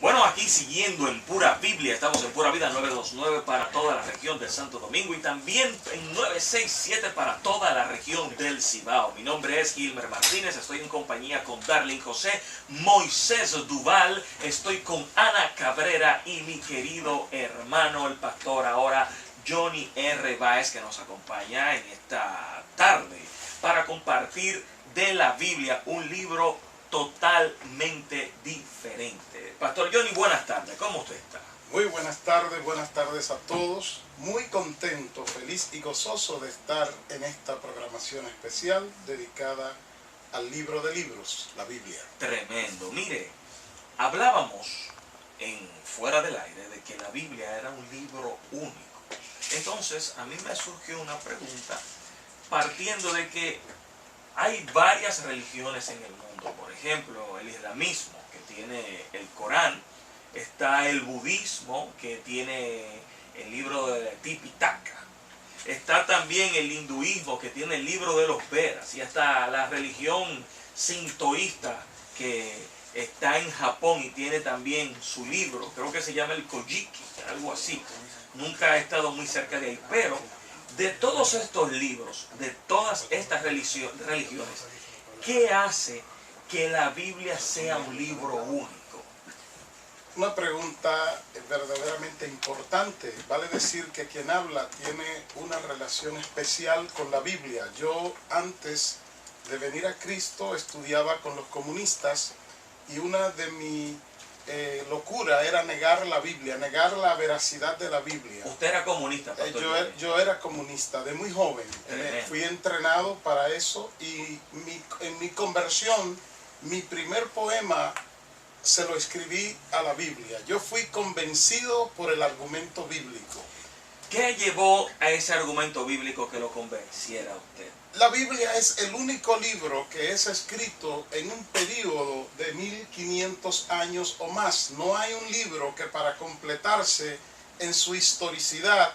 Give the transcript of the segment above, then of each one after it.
Bueno, aquí siguiendo en Pura Biblia, estamos en Pura Vida 929 para toda la región del Santo Domingo y también en 967 para toda la región del Cibao. Mi nombre es Gilmer Martínez, estoy en compañía con Darlene José, Moisés Duval, estoy con Ana Cabrera y mi querido hermano, el pastor ahora Johnny R. Báez, que nos acompaña en esta tarde para compartir de la Biblia un libro totalmente diferente. Pastor Johnny, buenas tardes, ¿cómo usted está? Muy buenas tardes a todos. Muy contento, feliz y gozoso de estar en esta programación especial dedicada al libro de libros, la Biblia. Tremendo. Mire, hablábamos fuera del aire de que la Biblia era un libro único. Entonces, a mí me surgió una pregunta partiendo de que hay varias religiones en el mundo. Por ejemplo, el islamismo, que tiene el Corán. Está el budismo, que tiene el libro de Tipitaka. Está también el hinduismo, que tiene el libro de los Vedas. Y está la religión sintoísta, que está en Japón y tiene también su libro. Creo que se llama el Kojiki, algo así. Nunca he estado muy cerca de ahí. Pero de todos estos libros, de todas estas religiones, ¿qué hace que la Biblia sea un libro único? Una pregunta verdaderamente importante. Vale decir que quien habla tiene una relación especial con la Biblia. Yo antes de venir a Cristo estudiaba con los comunistas y una de mis locura era negar la Biblia, negar la veracidad de la Biblia. ¿Usted era comunista, pastor? Yo era comunista de muy joven. Fui entrenado para eso y en mi conversión, mi primer poema se lo escribí a la Biblia. Yo fui convencido por el argumento bíblico. ¿Qué llevó a ese argumento bíblico que lo convenciera a usted? La Biblia es el único libro que es escrito en un periodo de 1500 años o más. No hay un libro que para completarse en su historicidad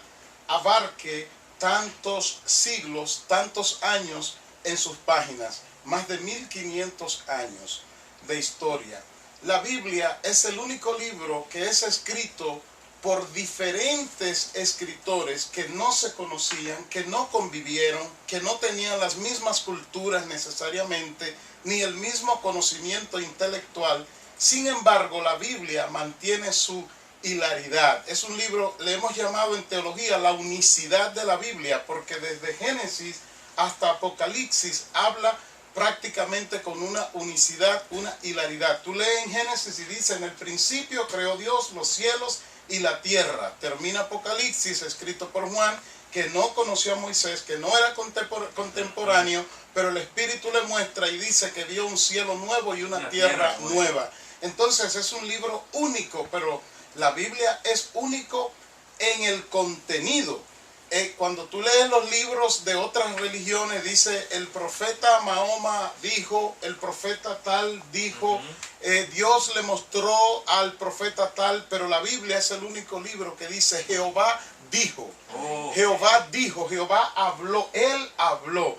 abarque tantos siglos, tantos años en sus páginas. Más de 1500 años de historia. La Biblia es el único libro que es escrito por diferentes escritores que no se conocían, que no convivieron, que no tenían las mismas culturas necesariamente, ni el mismo conocimiento intelectual. Sin embargo, la Biblia mantiene su hilaridad. Es un libro, le hemos llamado en teología la unicidad de la Biblia, porque desde Génesis hasta Apocalipsis habla prácticamente con una unicidad, una hilaridad. Tú lees en Génesis y dice: en el principio creó Dios los cielos y la tierra. Termina Apocalipsis, escrito por Juan, que no conoció a Moisés, que no era contemporáneo, pero el Espíritu le muestra y dice que vio un cielo nuevo y una tierra nueva. Entonces es un libro único, pero la Biblia es único en el contenido. Cuando tú lees los libros de otras religiones, dice el profeta Mahoma dijo, el profeta tal dijo, Dios le mostró al profeta tal, pero la Biblia es el único libro que dice Jehová dijo, Jehová dijo, Jehová habló, Él habló.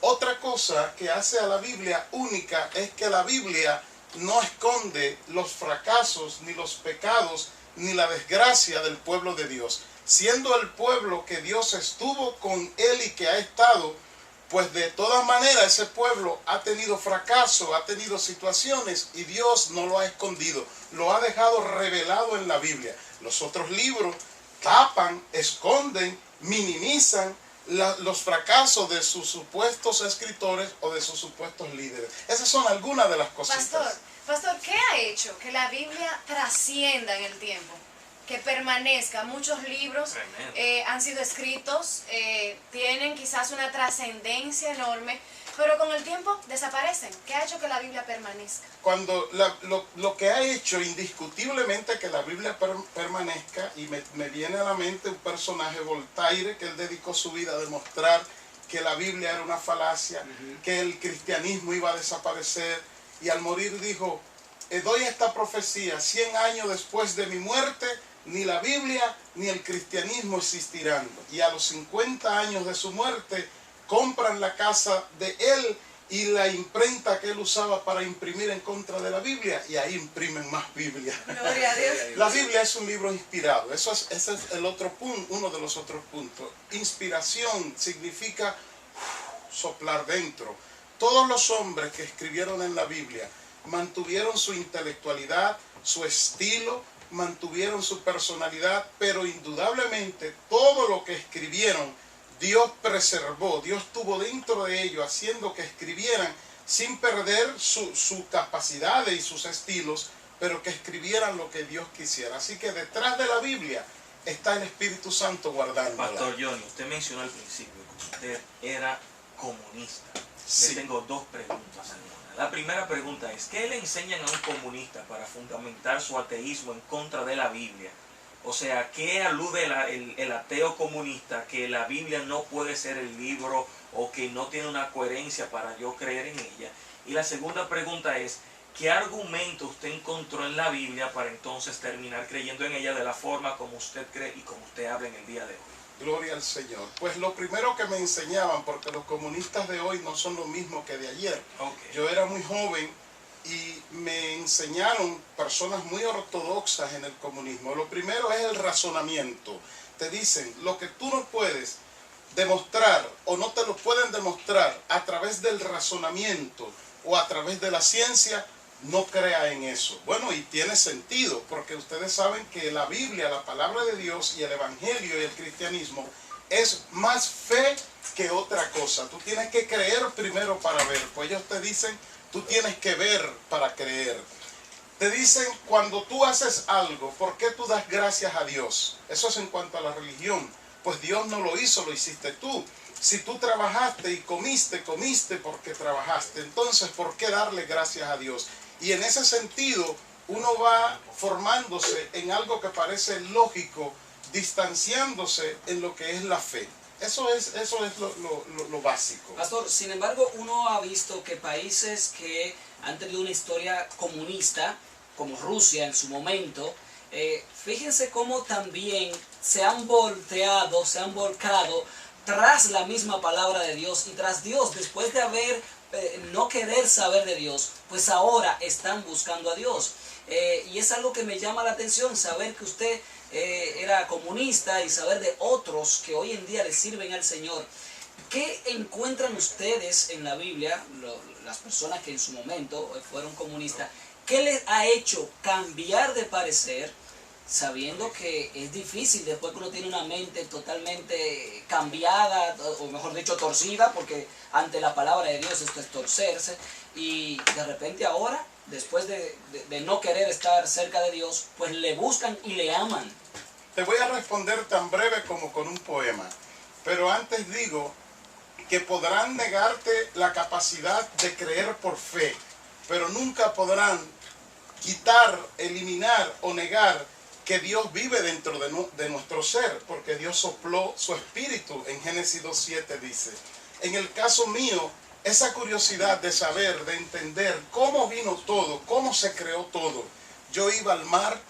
Otra cosa que hace a la Biblia única es que la Biblia no esconde los fracasos, ni los pecados, ni la desgracia del pueblo de Dios. Siendo el pueblo que Dios estuvo con él y que ha estado, pues de todas maneras ese pueblo ha tenido fracaso, ha tenido situaciones y Dios no lo ha escondido, lo ha dejado revelado en la Biblia. Los otros libros tapan, esconden, minimizan los fracasos de sus supuestos escritores o de sus supuestos líderes. Esas son algunas de las cositas. Pastor, ¿qué ha hecho que la Biblia trascienda en el tiempo? Que permanezca. Muchos libros han sido escritos, tienen quizás una trascendencia enorme, pero con el tiempo desaparecen. ¿Qué ha hecho que la Biblia permanezca? Cuando lo que ha hecho indiscutiblemente que la Biblia permanezca, y me viene a la mente un personaje, Voltaire, que él dedicó su vida a demostrar que la Biblia era una falacia, que el cristianismo iba a desaparecer, y al morir dijo: doy esta profecía, 100 años después de mi muerte, ni la Biblia ni el cristianismo existirán. Y a los 50 años de su muerte compran la casa de él y la imprenta que él usaba para imprimir en contra de la Biblia, y ahí imprimen más Biblia. Gloria a Dios. La Biblia es un libro inspirado. Ese es el otro punto, uno de los otros puntos. Inspiración significa soplar dentro. Todos los hombres que escribieron en la Biblia mantuvieron su intelectualidad, su estilo, mantuvieron su personalidad, pero indudablemente todo lo que escribieron Dios preservó, Dios tuvo dentro de ellos haciendo que escribieran sin perder su capacidad y sus estilos, pero que escribieran lo que Dios quisiera. Así que detrás de la Biblia está el Espíritu Santo guardándola. Pastor Johnny, usted mencionó al principio que usted era comunista. Sí. Le tengo dos preguntas, hermana. La primera pregunta es, ¿qué le enseñan a un comunista para fundamentar su ateísmo en contra de la Biblia? O sea, ¿qué alude el ateo comunista que la Biblia no puede ser el libro o que no tiene una coherencia para yo creer en ella? Y la segunda pregunta es, ¿qué argumento usted encontró en la Biblia para entonces terminar creyendo en ella de la forma como usted cree y como usted habla en el día de hoy? Gloria al Señor. Pues lo primero que me enseñaban, porque los comunistas de hoy no son lo mismo que de ayer. Okay. Yo era muy joven y me enseñaron personas muy ortodoxas en el comunismo. Lo primero es el razonamiento. Te dicen, lo que tú no puedes demostrar o no te lo pueden demostrar a través del razonamiento o a través de la ciencia, no crea en eso. Bueno, y tiene sentido, porque ustedes saben que la Biblia, la palabra de Dios y el Evangelio y el cristianismo es más fe que otra cosa. Tú tienes que creer primero para ver. Pues ellos te dicen, tú tienes que ver para creer. Te dicen, cuando tú haces algo, ¿por qué tú das gracias a Dios? Eso es en cuanto a la religión. Pues Dios no lo hizo, lo hiciste tú. Si tú trabajaste y comiste porque trabajaste. Entonces, ¿por qué darle gracias a Dios? Y en ese sentido, uno va formándose en algo que parece lógico, distanciándose en lo que es la fe. Eso es lo básico. Pastor, sin embargo, uno ha visto que países que han tenido una historia comunista, como Rusia en su momento, fíjense cómo también se han volteado, se han volcado tras la misma palabra de Dios y tras Dios, después de haber no querer saber de Dios, pues ahora están buscando a Dios. Y es algo que me llama la atención, saber que usted era comunista y saber de otros que hoy en día le sirven al Señor. ¿Qué encuentran ustedes en la Biblia, las personas que en su momento fueron comunistas, qué les ha hecho cambiar de parecer, sabiendo que es difícil después que uno tiene una mente totalmente cambiada, o mejor dicho torcida, porque ante la palabra de Dios esto es torcerse, y de repente ahora, después de no querer estar cerca de Dios, pues le buscan y le aman? Te voy a responder tan breve como con un poema, pero antes digo que podrán negarte la capacidad de creer por fe, pero nunca podrán quitar, eliminar o negar que Dios vive dentro de nuestro ser, porque Dios sopló su espíritu. En Génesis 2:7 dice. En el caso mío, esa curiosidad de saber, de entender cómo vino todo, cómo se creó todo. Yo iba al mar,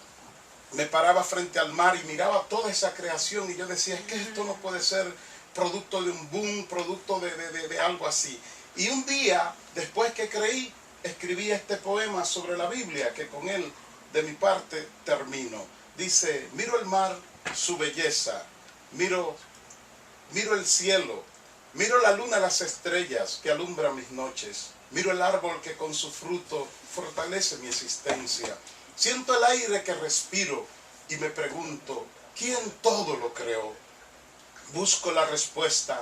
me paraba frente al mar y miraba toda esa creación y yo decía, es que esto no puede ser producto de un boom, producto de algo así. Y un día, después que creí, escribí este poema sobre la Biblia, que con él, de mi parte, termino. Dice, miro el mar, su belleza, miro el cielo, miro la luna, las estrellas que alumbran mis noches, miro el árbol que con su fruto fortalece mi existencia. Siento el aire que respiro y me pregunto, ¿quién todo lo creó? Busco la respuesta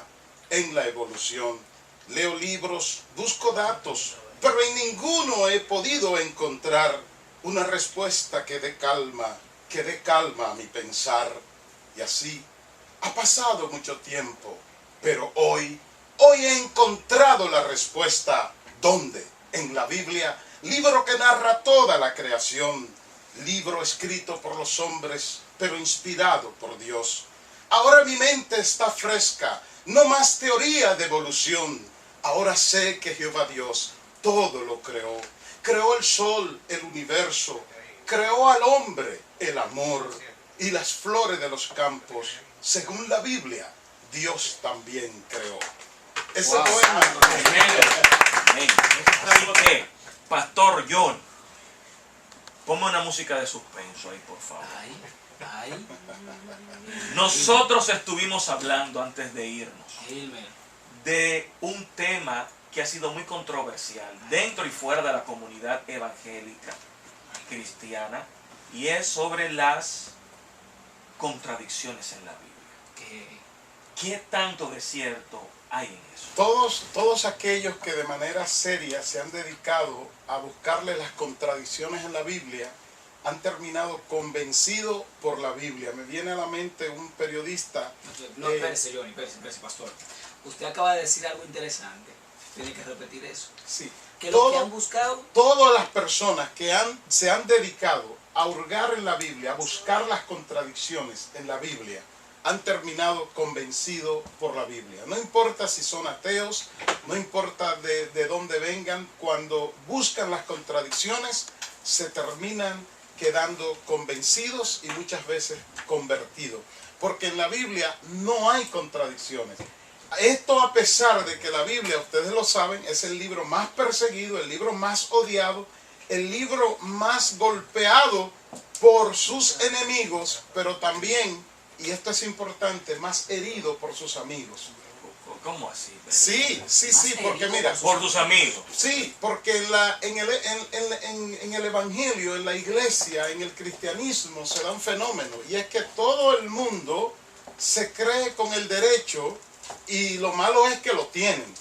en la evolución. Leo libros, busco datos, pero en ninguno he podido encontrar una respuesta que dé calma a mi pensar. Y así ha pasado mucho tiempo, pero hoy he encontrado la respuesta. ¿Dónde? En la Biblia, libro que narra toda la creación, libro escrito por los hombres, pero inspirado por Dios. Ahora mi mente está fresca, no más teoría de evolución. Ahora sé que Jehová Dios todo lo creó. Creó el sol, el universo, creó al hombre, el amor y las flores de los campos. Según la Biblia, Dios también creó. Ese poema. Amén. Así que, Pastor John, ponme una música de suspenso ahí, por favor. Ay. Nosotros estuvimos hablando antes de irnos Amen. de un tema que ha sido muy controversial dentro y fuera de la comunidad evangélica cristiana, y es sobre las contradicciones en la Biblia. ¿Qué tanto de cierto hay en eso? Todos aquellos que de manera seria se han dedicado a buscarle las contradicciones en la Biblia han terminado convencidos por la Biblia. Me viene a la mente un periodista... No, espérese, Johnny, espérese, pastor. Usted acaba de decir algo interesante. Tiene que repetir eso. Sí. Que lo que han buscado... Todas las personas que se han dedicado a hurgar en la Biblia, a buscar las contradicciones en la Biblia, han terminado convencidos por la Biblia. No importa si son ateos, no importa de dónde vengan, cuando buscan las contradicciones, se terminan quedando convencidos y muchas veces convertidos. Porque en la Biblia no hay contradicciones. Esto a pesar de que la Biblia, ustedes lo saben, es el libro más perseguido, el libro más odiado, el libro más golpeado por sus enemigos, pero también, y esto es importante, más herido por sus amigos. ¿Cómo así? Sí, porque mira... Por tus amigos. Sí, porque en el Evangelio, en la iglesia, en el cristianismo se da un fenómeno, y es que todo el mundo se cree con el derecho, y lo malo es que lo tienen,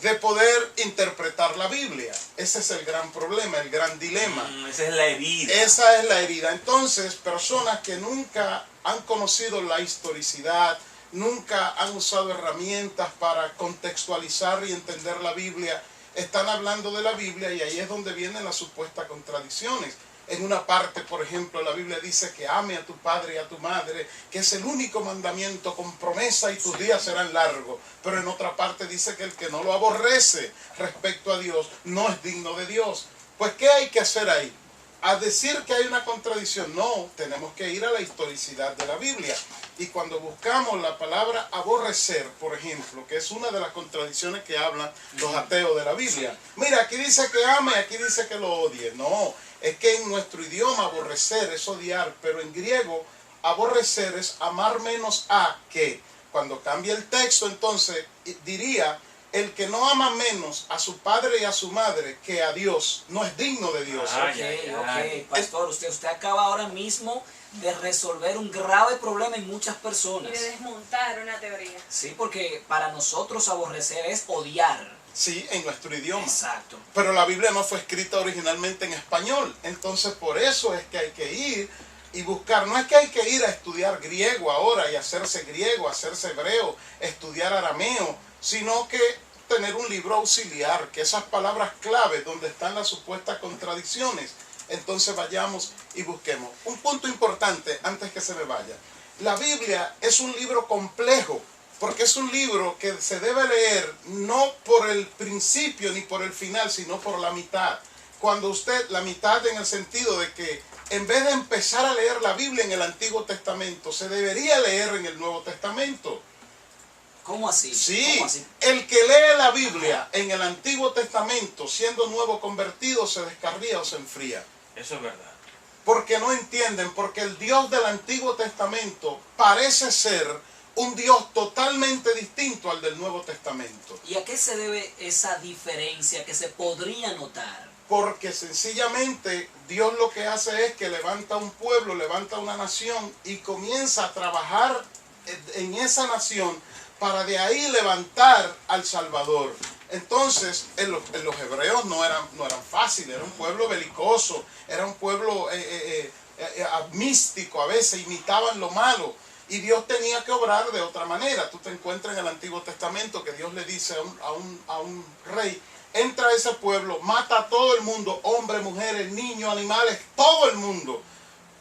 de poder interpretar la Biblia. Ese es el gran problema, el gran dilema. Esa es la herida. Esa es la herida. Entonces, personas que nunca han conocido la historicidad, nunca han usado herramientas para contextualizar y entender la Biblia, están hablando de la Biblia, y ahí es donde vienen las supuestas contradicciones. En una parte, por ejemplo, la Biblia dice que ame a tu padre y a tu madre, que es el único mandamiento con promesa y tus días serán largos. Pero en otra parte dice que el que no lo aborrece respecto a Dios no es digno de Dios. Pues, ¿qué hay que hacer ahí? A decir que hay una contradicción, no, tenemos que ir a la historicidad de la Biblia. Y cuando buscamos la palabra aborrecer, por ejemplo, que es una de las contradicciones que hablan los ateos de la Biblia. Mira, aquí dice que ame, aquí dice que lo odie. No, es que en nuestro idioma aborrecer es odiar, pero en griego aborrecer es amar menos a que. Cuando cambia el texto, entonces diría: el que no ama menos a su padre y a su madre que a Dios, no es digno de Dios. Ok, pastor, usted acaba ahora mismo de resolver un grave problema en muchas personas. Y de desmontar una teoría. Sí, porque para nosotros aborrecer es odiar. Sí, en nuestro idioma. Exacto. Pero la Biblia no fue escrita originalmente en español. Entonces, por eso es que hay que ir y buscar. No es que hay que ir a estudiar griego ahora y hacerse griego, hacerse hebreo, estudiar arameo, sino que tener un libro auxiliar, que esas palabras claves donde están las supuestas contradicciones, entonces vayamos y busquemos. Un punto importante antes que se me vaya: la Biblia es un libro complejo, porque es un libro que se debe leer no por el principio ni por el final, sino por la mitad. Cuando usted, la mitad en el sentido de que en vez de empezar a leer la Biblia en el Antiguo Testamento, se debería leer en el Nuevo Testamento. ¿Cómo así? Sí, ¿Cómo así? el que lee la Biblia en el Antiguo Testamento, siendo nuevo convertido, se descarría o se enfría. Eso es verdad. Porque no entienden, porque el Dios del Antiguo Testamento parece ser un Dios totalmente distinto al del Nuevo Testamento. ¿Y a qué se debe esa diferencia que se podría notar? Porque sencillamente Dios lo que hace es que levanta un pueblo, levanta una nación y comienza a trabajar en esa nación para de ahí levantar al Salvador. Entonces, en los hebreos no eran fáciles, era un pueblo belicoso, era un pueblo místico, a veces imitaban lo malo. Y Dios tenía que obrar de otra manera. Tú te encuentras en el Antiguo Testamento que Dios le dice a un rey: entra a ese pueblo, mata a todo el mundo, hombres, mujeres, niños, animales, todo el mundo.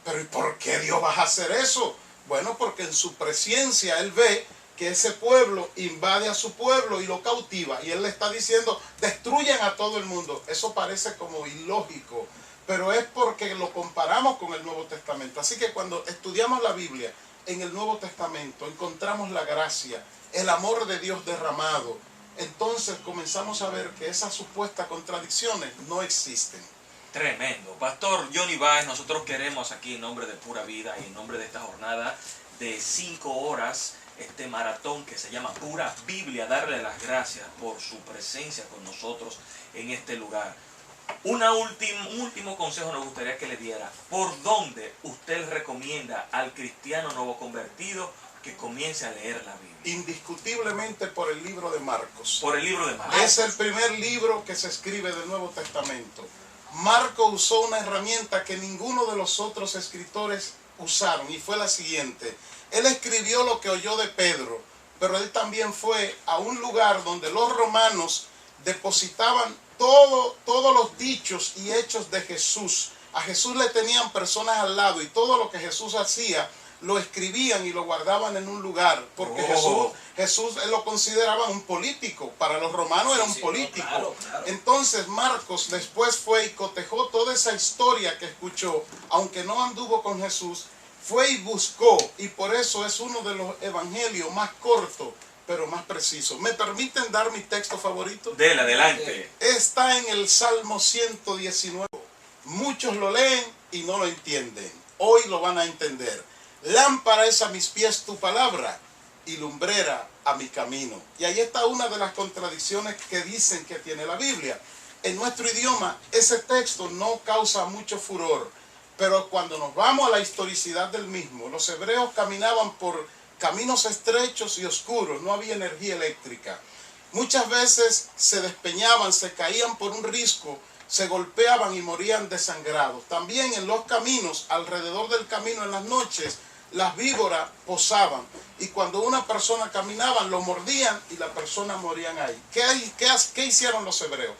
Pero ¿y por qué Dios va a hacer eso? Bueno, porque en su presencia Él ve que ese pueblo invade a su pueblo y lo cautiva. Y Él le está diciendo: destruyan a todo el mundo. Eso parece como ilógico, pero es porque lo comparamos con el Nuevo Testamento. Así que cuando estudiamos la Biblia en el Nuevo Testamento, encontramos la gracia, el amor de Dios derramado, entonces comenzamos a ver que esas supuestas contradicciones no existen. Tremendo. Pastor Johnny Báez, nosotros queremos aquí en nombre de Pura Vida y en nombre de esta jornada de 5 horas, este maratón que se llama Pura Biblia, darle las gracias por su presencia con nosotros en este lugar. Un último consejo nos gustaría que le diera. ¿Por dónde usted recomienda al cristiano nuevo convertido que comience a leer la Biblia? Indiscutiblemente por el libro de Marcos. Por el libro de Marcos. Es el primer libro que se escribe del Nuevo Testamento. Marcos usó una herramienta que ninguno de los otros escritores usaron, y fue la siguiente. Él escribió lo que oyó de Pedro, pero él también fue a un lugar donde los romanos depositaban todos los dichos y hechos de Jesús. A Jesús le tenían personas al lado, y todo lo que Jesús hacía lo escribían y lo guardaban en un lugar, porque Jesús lo consideraba un político. Para los romanos era un político. Claro. Entonces Marcos después fue y cotejó toda esa historia que escuchó, aunque no anduvo con Jesús, fue y buscó, y por eso es uno de los evangelios más cortos, pero más precisos. ¿Me permiten dar mi texto favorito? Dele, adelante. Está en el Salmo 119. Muchos lo leen y no lo entienden. Hoy lo van a entender. Lámpara es a mis pies tu palabra y lumbrera a mi camino. Y ahí está una de las contradicciones que dicen que tiene la Biblia. En nuestro idioma ese texto no causa mucho furor, pero cuando nos vamos a la historicidad del mismo, los hebreos caminaban por caminos estrechos y oscuros, no había energía eléctrica. Muchas veces se despeñaban, se caían por un risco, se golpeaban y morían desangrados. También en los caminos, alrededor del camino en las noches, las víboras posaban, y cuando una persona caminaba lo mordían y la persona morían ahí. ¿Qué hicieron los hebreos?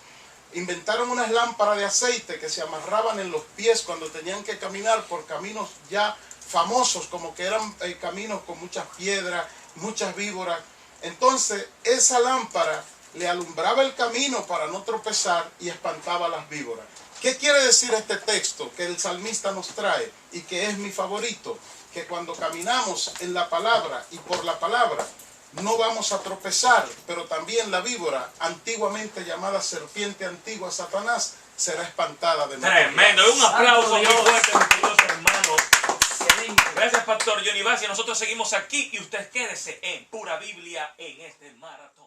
Inventaron unas lámparas de aceite que se amarraban en los pies cuando tenían que caminar por caminos ya famosos, como que eran caminos con muchas piedras, muchas víboras. Entonces esa lámpara le alumbraba el camino para no tropezar y espantaba a las víboras. ¿Qué quiere decir este texto que el salmista nos trae y que es mi favorito? Que cuando caminamos en la palabra y por la palabra no vamos a tropezar, pero también la víbora, antiguamente llamada serpiente antigua, Satanás, será espantada de nuevo. Tremendo. Un aplauso muy Santo fuerte, mis queridos hermanos. Excelente. Gracias, Pastor Johnny Báez. Y nosotros seguimos aquí y usted quédese en Pura Biblia en este maratón.